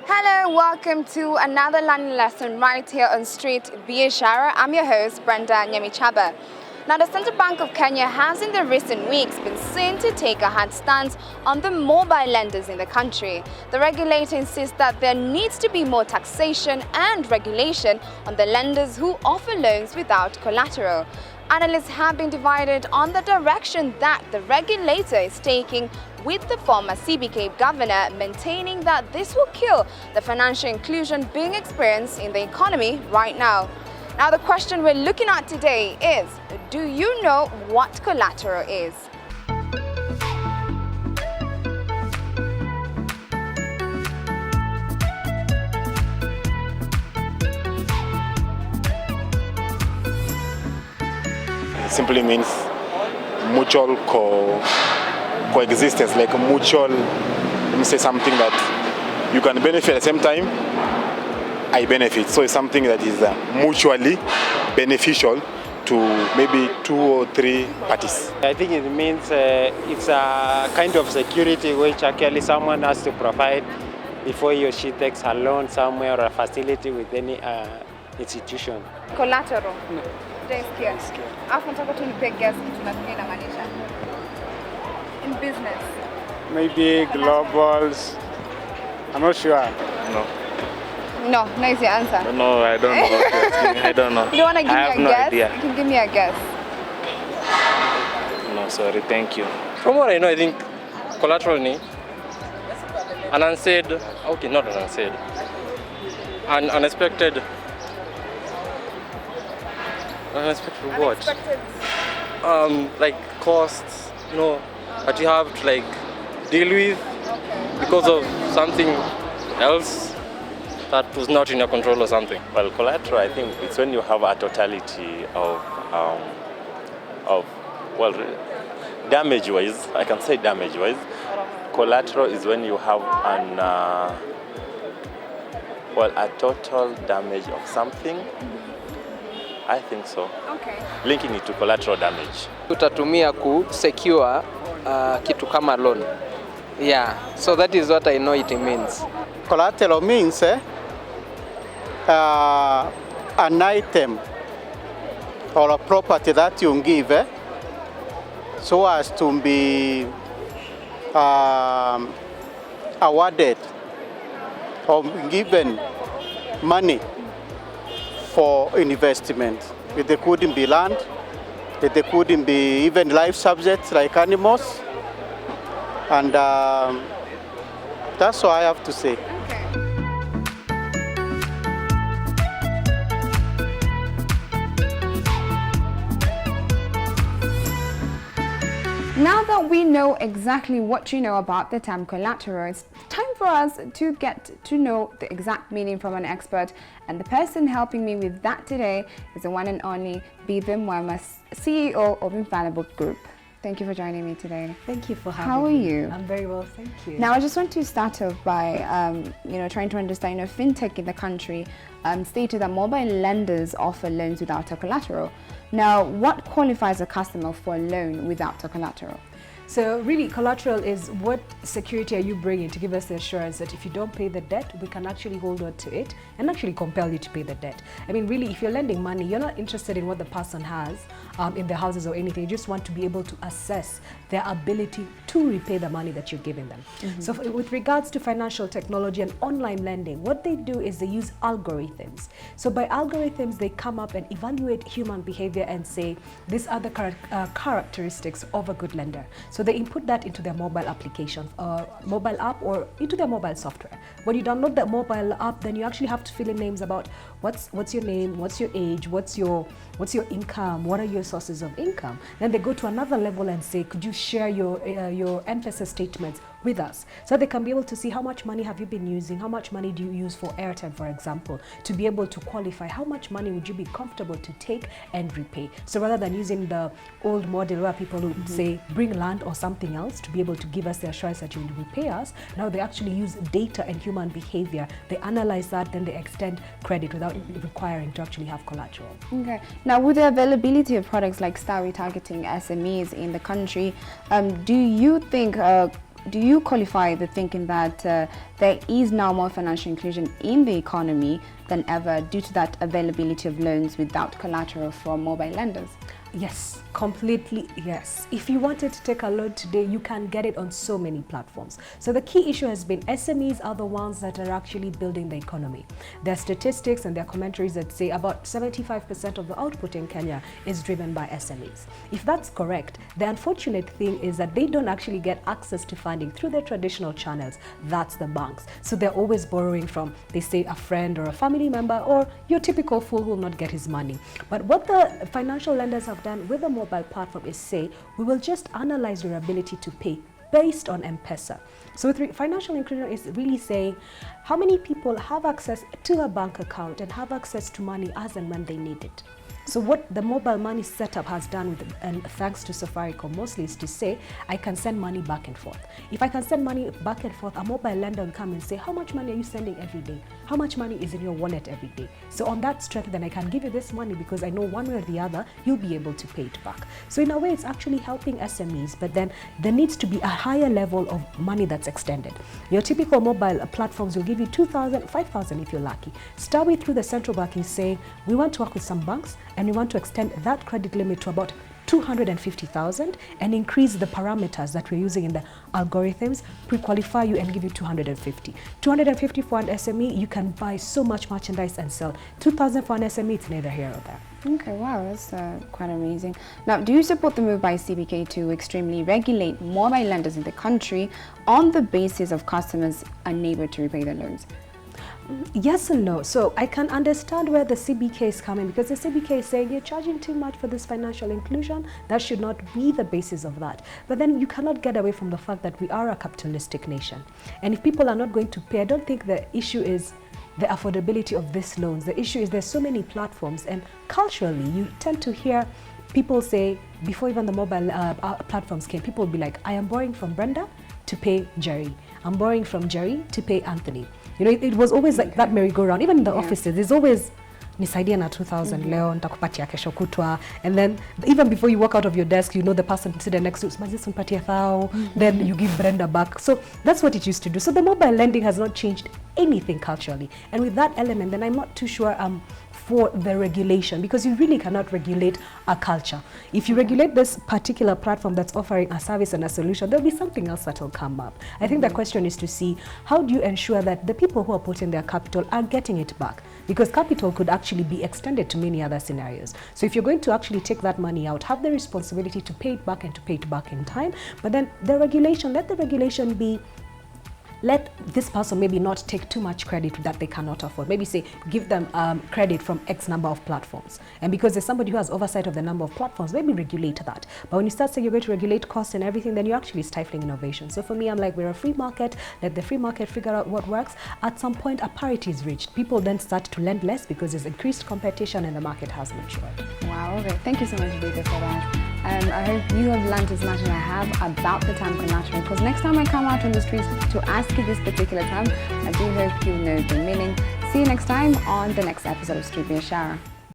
Hello, welcome to another learning lesson right here on Street Biashara. I'm your host, Brenda Nyamichaba. Now, the Central Bank of Kenya has in the recent weeks been seen to take a hard stance on the mobile lenders in the country. The regulator insists that there needs to be more taxation and regulation on the lenders who offer loans without collateral. Analysts have been divided on the direction that the regulator is taking, with the former CBK governor maintaining that this will kill the financial inclusion being experienced in the economy right now. Now, the question we're looking at today is, do you know what collateral is? It simply means mutual coexistence, like a mutual, let me say something that you can benefit at the same time, I benefit. So it's something that is mutually beneficial to maybe 2 or 3 parties. I think it means it's a kind of security which actually someone has to provide before he or she takes a loan somewhere or a facility with any institution. Collateral. Afu nataka tu nipe guess kitu nafikiri inamaanisha. In business. Maybe globals. I'm not sure. No, no is the answer. No, I don't know. I don't know. You don't want to give me a no guess? Idea. You can give me a guess. No, sorry, thank you. From what I know, I think collateral ni an unsaid, okay, not an unsaid, an unexpected what? Like costs, that you have to like deal with because of something else that was not in your control or something. Well, collateral, I think it's when you have a totality of damage-wise. I can say damage-wise. Collateral is when you have a total damage of something. I think so. Okay. Linking it to collateral damage. Tutatumia ku secure kitu kama loan. Yeah, so that is what I know it means. Collateral means an item or a property that you give so as to be awarded or given money for investment. It couldn't be land, it couldn't be even live subjects like animals, and that's all I have to say. Now that we know exactly what you know about the term collateral, it's time for us to get to know the exact meaning from an expert. And the person helping me with that today is the one and only Bidhem Mwema, CEO of Infallible Group. Thank you for joining me today. Thank you for having me. How are you? I'm very well, thank you. Now, I just want to start off by, trying to understand, fintech in the country stated that mobile lenders offer loans without a collateral. Now, what qualifies a customer for a loan without a collateral? So really, collateral is what security are you bringing to give us the assurance that if you don't pay the debt, we can actually hold on to it and actually compel you to pay the debt. I mean, really, if you're lending money, you're not interested in what the person has in their houses or anything. You just want to be able to assess their ability to repay the money that you're giving them. So with regards to financial technology and online lending, what they do is they use algorithms. So by algorithms, they come up and evaluate human behavior and say, these are the characteristics of a good lender. So they input that into their mobile application, mobile app, or into their mobile software. When you download that mobile app, then you actually have to fill in names about what's your name, what's your age, what's your income, what are your sources of income. Then they go to another level and say, could you share your M-Pesa statements with us, so they can be able to see how much money have you been using, how much money do you use for airtime, for example, to be able to qualify how much money would you be comfortable to take and repay. So rather than using the old model where people would say bring land or something else to be able to give us the assurance that you will repay us, now they actually use data and human behavior. They analyze that, then they extend credit without requiring to actually have collateral. Okay. Now, with the availability of products like star retargeting SMEs in the country, do you think do you qualify the thinking that there is now more financial inclusion in the economy than ever due to that availability of loans without collateral from mobile lenders? Yes, completely yes. If you wanted to take a loan today, you can get it on so many platforms. So the key issue has been SMEs are the ones that are actually building the economy. There are statistics and there are commentaries that say about 75% of the output in Kenya is driven by SMEs. If that's correct, the unfortunate thing is that they don't actually get access to funding through their traditional channels. That's the banks. So they're always borrowing from, they say, a friend or a family member, or your typical fool will not get his money. But what the financial lenders have done with the mobile platform is say, we will just analyze your ability to pay based on M-Pesa. So financial inclusion is really saying how many people have access to a bank account and have access to money as and when they need it. So what the mobile money setup has done with, and thanks to Safaricom mostly, is to say I can send money back and forth. If I can send money back and forth, a mobile lender will come and say, how much money are you sending every day? How much money is in your wallet every day? So on that strength, then I can give you this money because I know one way or the other, you'll be able to pay it back. So in a way, it's actually helping SMEs, but then there needs to be a higher level of money that's extended. Your typical mobile platforms will give you 2,000, 5,000 if you're lucky. Start with through the central bank is saying, we want to work with some banks, and we want to extend that credit limit to about 250,000 and increase the parameters that we're using in the algorithms, pre-qualify you and give you 250. 250 for an SME, you can buy so much merchandise and sell. 2,000 for an SME, it's neither here or there. Okay, wow, that's quite amazing. Now, do you support the move by CBK to extremely regulate mobile lenders in the country on the basis of customers unable to repay their loans? Yes and no. So I can understand where the CBK is coming, because the CBK is saying you're charging too much for this financial inclusion. That should not be the basis of that. But then you cannot get away from the fact that we are a capitalistic nation. And if people are not going to pay, I don't think the issue is the affordability of these loans. The issue is there's so many platforms, and culturally you tend to hear people say, before even the mobile platforms came, people would be like, I am borrowing from Brenda to pay Jerry. I'm borrowing from Jerry to pay Anthony. You know, it was always like that merry-go-round. Even in the offices, there's always nisaidia na 2,000 leo, nitakupatia kesho kutwa. And then even before you walk out of your desk, you know the person sitting next to you, unipatia thou, then you give Brenda back. So that's what it used to do. So the mobile lending has not changed anything culturally. And with that element, then I'm not too sure for the regulation, because you really cannot regulate a culture. If you regulate this particular platform that's offering a service and a solution, there'll be something else that will come up. I think the question is to see, how do you ensure that the people who are putting their capital are getting it back? Because capital could actually be extended to many other scenarios. So if you're going to actually take that money out, have the responsibility to pay it back and to pay it back in time. But then the regulation, let the regulation be, let this person maybe not take too much credit that they cannot afford. Maybe say, give them credit from X number of platforms. And because there's somebody who has oversight of the number of platforms, maybe regulate that. But when you start saying you're going to regulate costs and everything, then you're actually stifling innovation. So for me, I'm like, we're a free market. Let the free market figure out what works. At some point, a parity is reached. People then start to lend less because there's increased competition and the market has matured. Wow, okay. Thank you so much, Vita, for that. I hope you have learned as much as I have about the term collateral, because next time I come out on the streets to ask you this particular term, I do hope you know the meaning. See you next time on the next episode of Street Biashara.